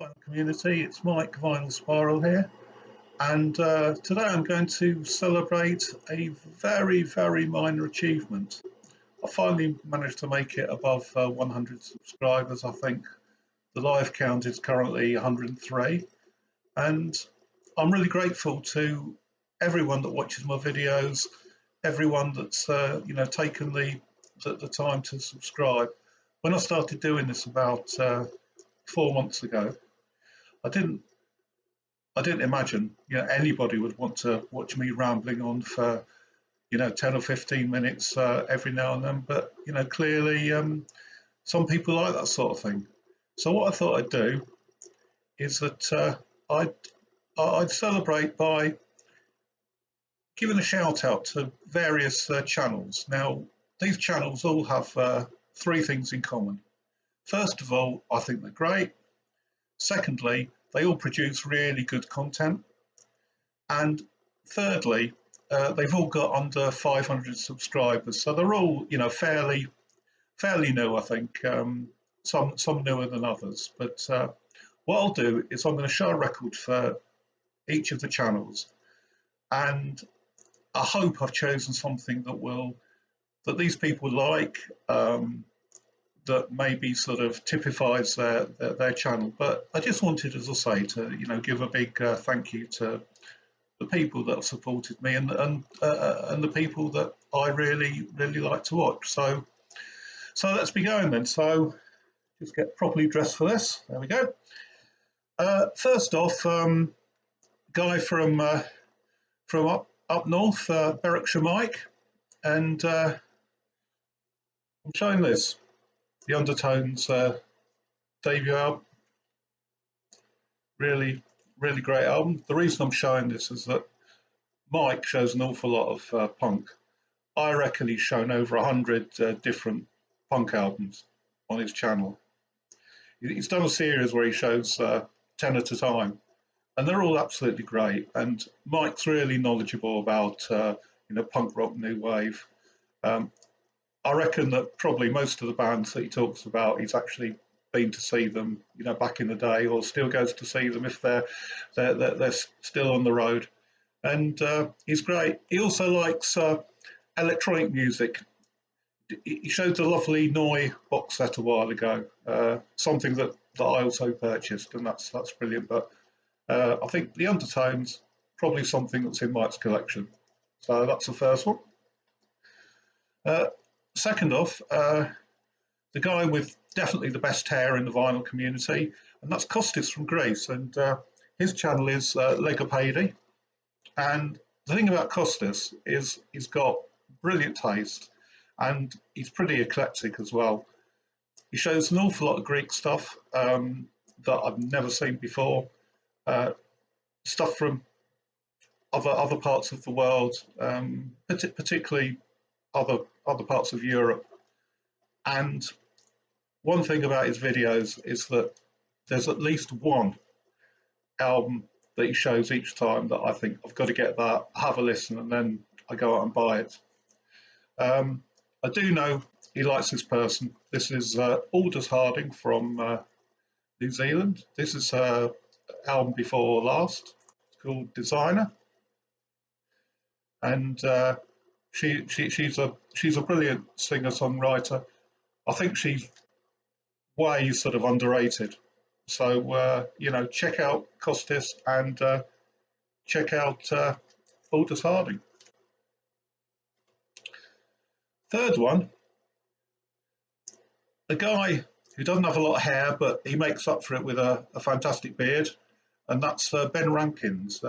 Vinyl community, it's Mike Vinyl Spiral here, and today I'm going to celebrate a very minor achievement. I finally managed to make it above 100 subscribers. I think the live count is currently 103, and I'm really grateful to everyone that watches my videos, everyone that's taken the time to subscribe. When I started doing this about 4 months ago, I didn't imagine anybody would want to watch me rambling on for 10 or 15 minutes every now and then. But clearly some people like that sort of thing. So what I thought I'd do is that I'd celebrate by giving a shout out to various channels. Now these channels all have three things in common. First of all, I think they're great. Secondly, they all produce really good content. And thirdly, they've all got under 500 subscribers. So they're all, fairly new, I think. Some newer than others. But what I'll do is I'm going to show a record for each of the channels. And I hope I've chosen something that these people like, that maybe sort of typifies their channel. But I just wanted, as I say, to give a big thank you to the people that have supported me and the people that I really like to watch. So let's be going then. So just get properly dressed for this. There we go. First off, guy from up north, Berwickshire Mike, and I'm showing this. The Undertones debut album, really great album. The reason I'm showing this is that Mike shows an awful lot of punk. I reckon he's shown over 100 different punk albums on his channel. He's done a series where he shows 10 at a time, and they're all absolutely great. And Mike's really knowledgeable about punk rock, new wave. I reckon that probably most of the bands that he talks about, he's actually been to see them, back in the day, or still goes to see them if they're still on the road. And he's great. He also likes electronic music. He showed the lovely Noi box set a while ago, something that I also purchased, and that's brilliant. But I think the Undertones, probably something that's in Mike's collection. So that's the first one. Second off, the guy with definitely the best hair in the vinyl community, and that's Kostis from Greece, and his channel is Legopady. And the thing about Kostis is he's got brilliant taste, and he's pretty eclectic as well. He shows an awful lot of Greek stuff that I've never seen before, stuff from other parts of the world, particularly other parts of Europe. And one thing about his videos is that there's at least one album that he shows each time that I think I've got to get that, have a listen, and then I go out and buy it. I do know he likes this person. This is Aldous Harding from New Zealand. This is her album before last. It's called Designer, and she's a brilliant singer-songwriter. I think she's way sort of underrated. So check out Kostis and check out Aldous Harding. Third one, a guy who doesn't have a lot of hair, but he makes up for it with a fantastic beard, and that's Ben Rankins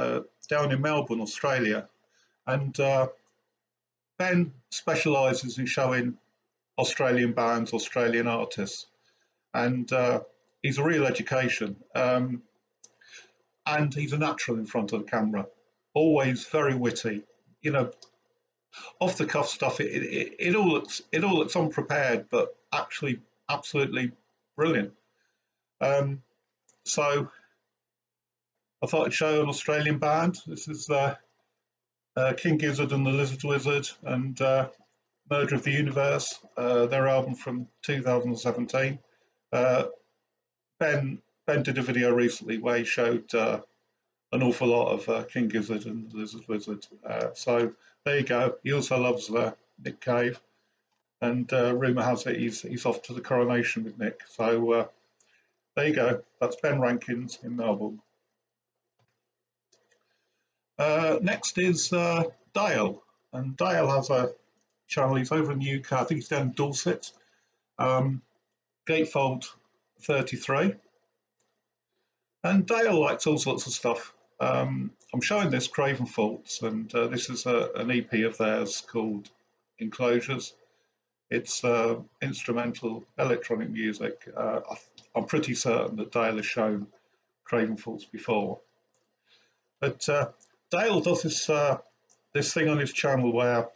down in Melbourne, Australia. And Ben specialises in showing Australian bands, Australian artists, and he's a real education. And he's a natural in front of the camera, always very witty. Off the cuff stuff. It all looks unprepared, but actually absolutely brilliant. So I thought I'd show an Australian band. This is King Gizzard and the Lizard Wizard, and Murder of the Universe, their album from 2017. Ben Ben did a video recently where he showed an awful lot of King Gizzard and Lizard Wizard. So there you go. He also loves Nick Cave, and rumour has it he's off to the coronation with Nick. So there you go. That's Ben Rankins in Melbourne. Next is Dale, and Dale has a channel. He's over in the UK. I think he's down in Dorset. Gatefold 33. And Dale likes all sorts of stuff. I'm showing this Craven Faults, and this is an EP of theirs called Enclosures. It's instrumental electronic music. I'm pretty certain that Dale has shown Craven Faults before. But Dale does this thing on his channel where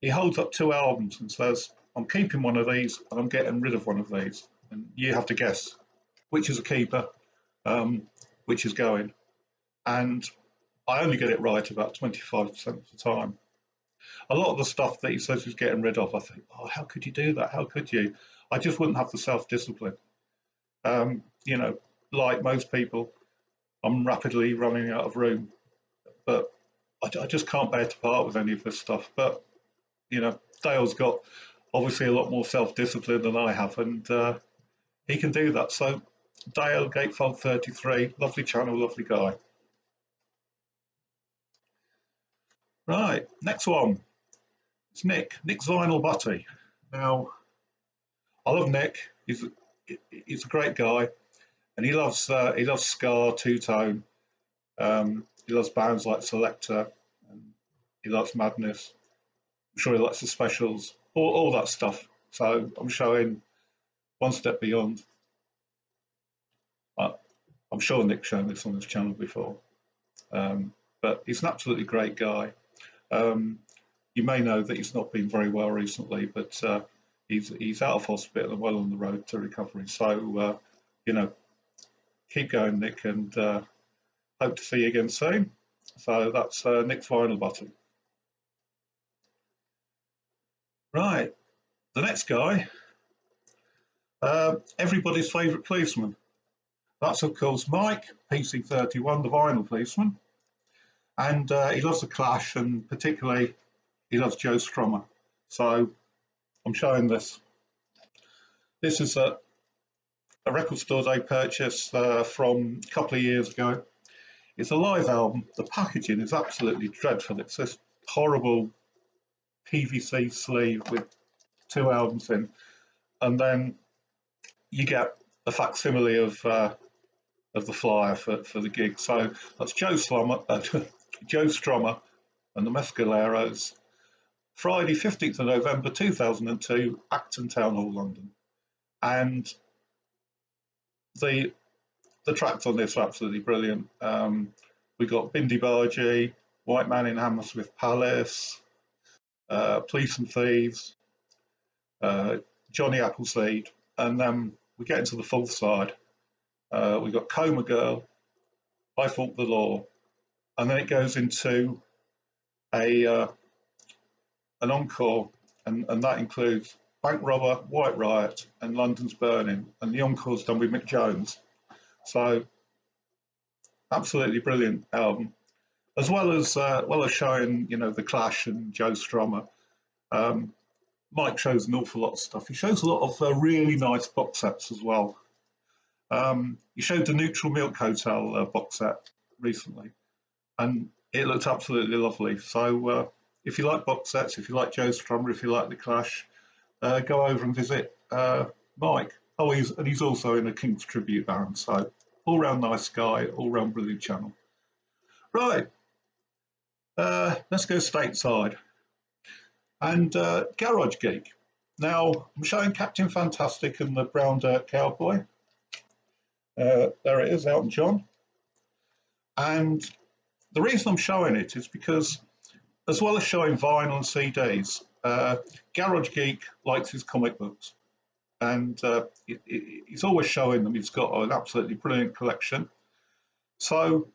he holds up 2 albums and says, I'm keeping one of these and I'm getting rid of one of these. And you have to guess which is a keeper, which is going. And I only get it right about 25% of the time. A lot of the stuff that he says he's getting rid of, I think, oh, how could you do that? How could you? I just wouldn't have the self-discipline. You know, like most people, I'm rapidly running out of room, but I just can't bear to part with any of this stuff. But, you know, Dale's got obviously a lot more self-discipline than I have, and he can do that. So Dale, Gatefold 33, lovely channel, lovely guy. Right, next one. It's Nick's Vinyl Butty. Now, I love Nick. He's a great guy, and he loves ska, two-tone. He loves bands like Selector, and he likes Madness. I'm sure he likes the Specials, all that stuff. So I'm showing One Step Beyond. I'm sure Nick's shown this on his channel before, but he's an absolutely great guy. You may know that he's not been very well recently, but he's out of hospital and well on the road to recovery. So you know, keep going, Nick, and hope to see you again soon. So that's Nick's Vinyl Button. Right, the next guy, everybody's favourite policeman. That's of course Mike, PC31, the vinyl policeman, and he loves the Clash, and particularly he loves Joe Strummer. So I'm showing this. This is a record store day purchase from a couple of years ago. It's a live album. The packaging is absolutely dreadful. It's this horrible PVC sleeve with 2 albums in, and then you get a facsimile of the flyer for the gig. So that's Joe Strummer and the Mescaleros, Friday 15th of November 2002, Acton Town Hall, London. And the tracks on this are absolutely brilliant. We got Bindi Bargy, White Man in Hammersmith Palace, Police and Thieves, Johnny Appleseed, and then we get into the fourth side. We got Coma Girl, I Fought the Law, and then it goes into an encore, and that includes Bank Robber, White Riot, and London's Burning, and the encore's done with Mick Jones. So absolutely brilliant album, as well as showing, you know, the Clash and Joe Strummer. Mike shows an awful lot of stuff. He shows a lot of really nice box sets as well. He showed the Neutral Milk Hotel box set recently, and it looked absolutely lovely. So if you like box sets, if you like Joe Strummer, if you like the Clash, go over and visit Mike. Oh, he's also in a King's tribute band. So all round nice guy, all round brilliant channel. Right, let's go stateside. And Garage Geek. Now I'm showing Captain Fantastic and the Brown Dirt Cowboy. There it is, Elton John. And the reason I'm showing it is because, as well as showing vinyl and CDs, Garage Geek likes his comic books, and he's always showing them. He's got an absolutely brilliant collection. So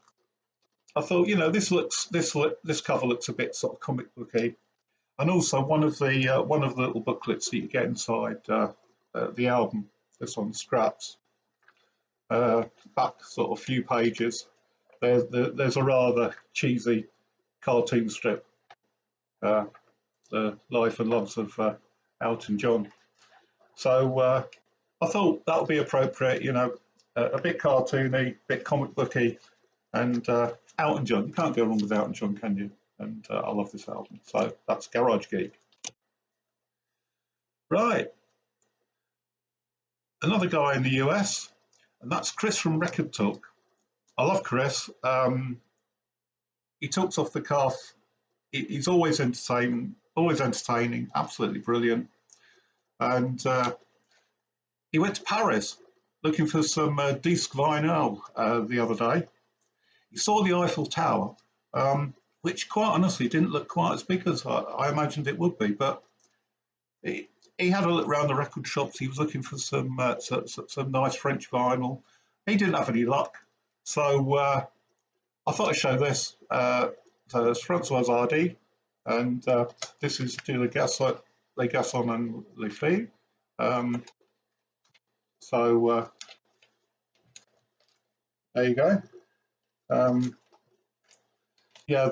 I thought, you know, this cover looks a bit sort of comic booky, and also one of the little booklets that you get inside the album, this on scraps. back sort of few pages, there's a rather cheesy cartoon strip, uh, the life and loves of Elton John. So I thought that would be appropriate, you know, a bit cartoony, a bit comic booky, and Elton John. You can't go wrong with Elton John, can you? And I love this album. So that's Garage Geek. Right, another guy in the US, and that's Chris from RekkidTalk. I love Chris. He talks off the cuff. He's always entertaining, absolutely brilliant. And he went to Paris looking for some disc vinyl the other day. He saw the Eiffel Tower, which quite honestly didn't look quite as big as I imagined it would be, but he had a look around the record shops. He was looking for some nice French vinyl. He didn't have any luck, so I thought I'd show this. So it's Francois Hardy, and this is to Les Garçons and Les Filles. So there you go. Yeah,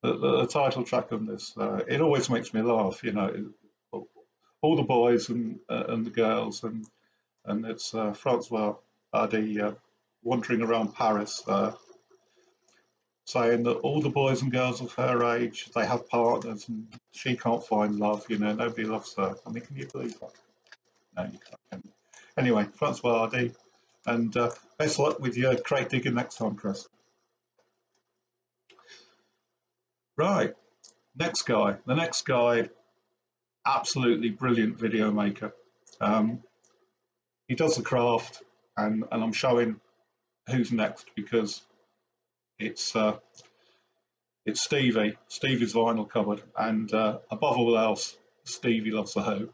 the title track of this, it always makes me laugh, you know, all the boys and the girls, and it's Francois Hardy wandering around Paris, saying that all the boys and girls of her age, they have partners, and she can't find love, you know, nobody loves her. I mean, can you believe that? No, you can't. Anyway, Francois Hardy, and best luck with your crate digging next time, Chris. Right, the next guy, absolutely brilliant video maker. He does the craft, and I'm showing who's next because it's Stevie's vinyl cupboard, and above all else, Stevie loves the Who.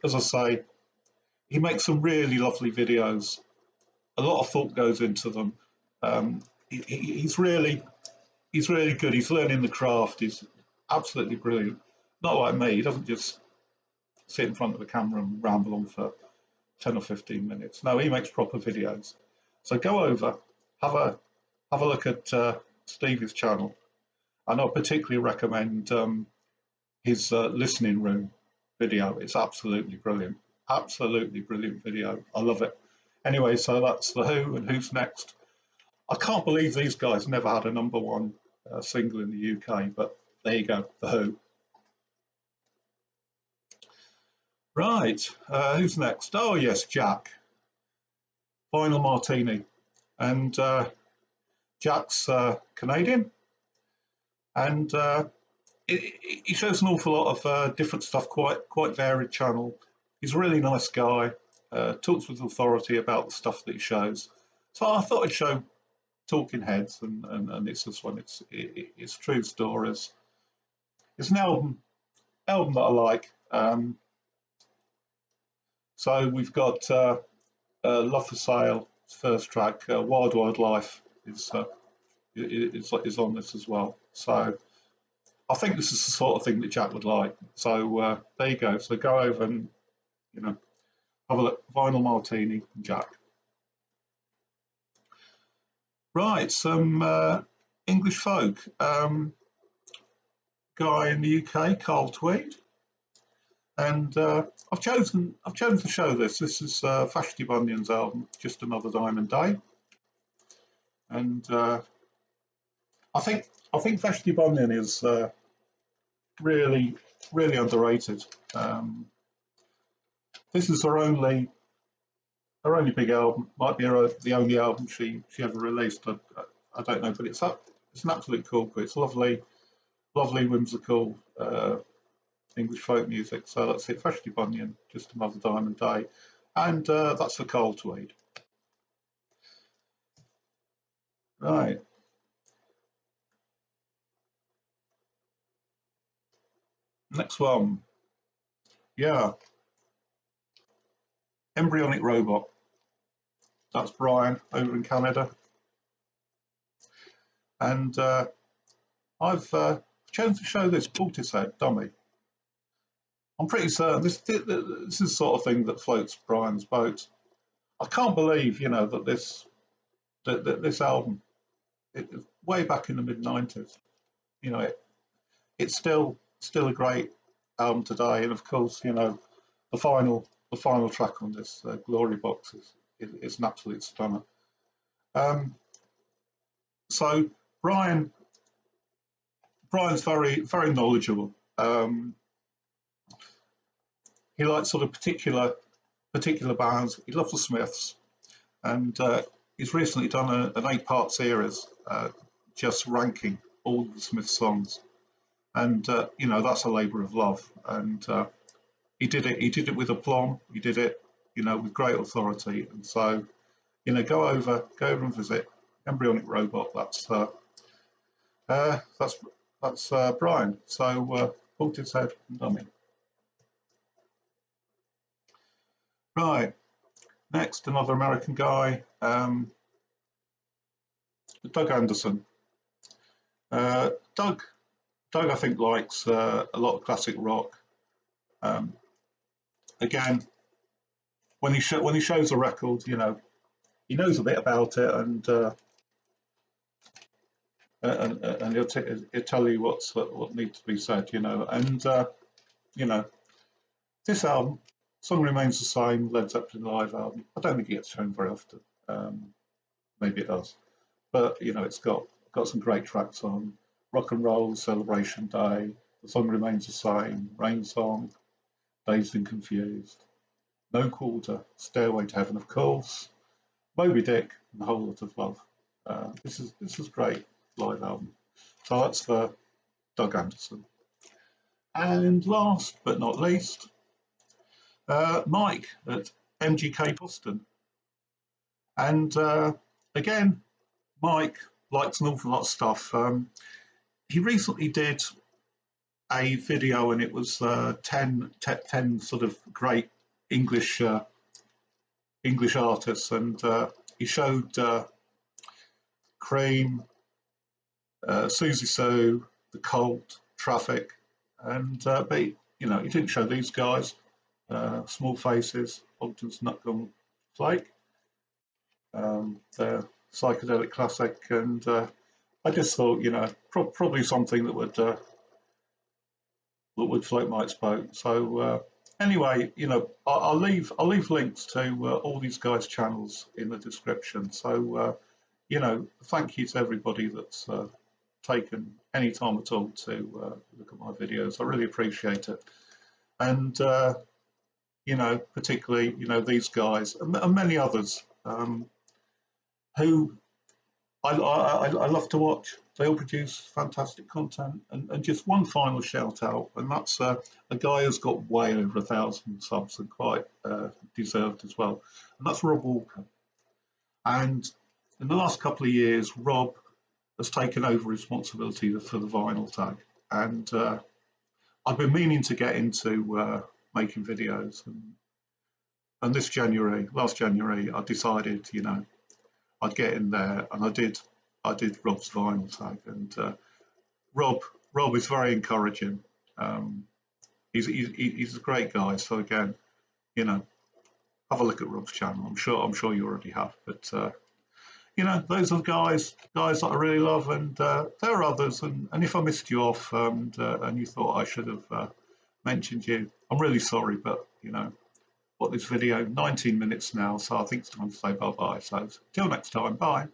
As I say, he makes some really lovely videos. A lot of thought goes into them. He's really good. He's learning the craft. He's absolutely brilliant. Not like me. He doesn't just sit in front of the camera and ramble on for 10 or 15 minutes. No, he makes proper videos. So go over, have a look at Stevie's channel, and I particularly recommend his listening room video. It's absolutely brilliant video. I love it. Anyway, so that's the Who, and who's next? I can't believe these guys never had a #1 single in the UK, but there you go, the Who. Right, who's next? Oh yes, Jack. Vinyl Martini, and Jack's Canadian, and he shows an awful lot of different stuff. Quite varied channel. He's a really nice guy. Talks with authority about the stuff that he shows. So I thought I'd show Talking Heads, and it's this one. It's True Stories. It's an album that I like. So we've got Love for Sale, first track. Wild Wild Life is on this as well. So I think this is the sort of thing that Jack would like. So there you go. So go over and, you know, have a look. Vinyl Martini and Jack. Right, some English folk. Guy in the UK, Carl Tweed, and I've chosen to show this. This is Vashti Bunyan's album, Just Another Diamond Day, and I think Vashti Bunyan is really underrated. This is her only big album. Might be the only album she ever released. I don't know, but it's an absolute corker. It's lovely whimsical English folk music. So that's it. Vashti Bunyan, Just Another Diamond Day, and that's for Carl Tweed. Right. Next one. Yeah. Embryonic Robot. That's Brian over in Canada. And I've chosen to show this Portishead dummy. I'm pretty certain this is the sort of thing that floats Brian's boat. I can't believe, that this album, way back in the mid-90s, you know, it's still a great album today. And of course, the final track on this, Glory Box, is an absolute stunner. Um, so Brian's very knowledgeable. He likes sort of particular bands. He loves the Smiths, and he's recently done an 8-part series just ranking all the Smiths songs, and that's a labour of love. And he did it with aplomb. He did it, with great authority. And so, go over and visit Embryonic Robot. That's Brian. So hold his head and dummy. Right. Next, another American guy, Doug Anderson. Doug, I think, likes a lot of classic rock. Again, when he shows a record, he knows a bit about it, and he'll tell you what needs to be said, And this album, Song Remains the Same, Led Zeppelin live album. I don't think it gets shown very often. Maybe it does, but it's got some great tracks on: Rock and Roll, Celebration Day, The Song Remains the Same, Rain Song, Dazed and Confused, No Quarter, Stairway to Heaven, of course, Moby Dick, and A Whole Lot of Love. This is great live album. So that's for Doug Anderson. And last but not least, Mike at MGK Boston. And again, Mike likes an awful lot of stuff. He recently did a video, and it was 10 sort of great English artists, and he showed Cream, Susie Sue, The Cult, Traffic, and but he didn't show these guys, Small Faces, Ogden's Nutgun Flake, their psychedelic classic, and I just thought, probably something that would float Mike's boat. So anyway, I'll leave links to all these guys' channels in the description. So thank you to everybody that's taken any time at all to look at my videos. I really appreciate it, and particularly these guys and many others who I love to watch. They all produce fantastic content. And just one final shout out, and that's a guy who's got way over 1,000 subs, and quite deserved as well. And that's Rob Walker. And in the last couple of years, Rob has taken over responsibility for the vinyl tag. And I've been meaning to get into making videos. And last January, I decided, I'd get in there, and I did Rob's vinyl tag, and Rob is very encouraging. He's a great guy. So again, have a look at Rob's channel. I'm sure you already have, but those are the guys that I really love, and there are others. And if I missed you off, and you thought I should have mentioned you, I'm really sorry, but what this video, 19 minutes now, so I think it's time to say bye bye. So till next time, bye.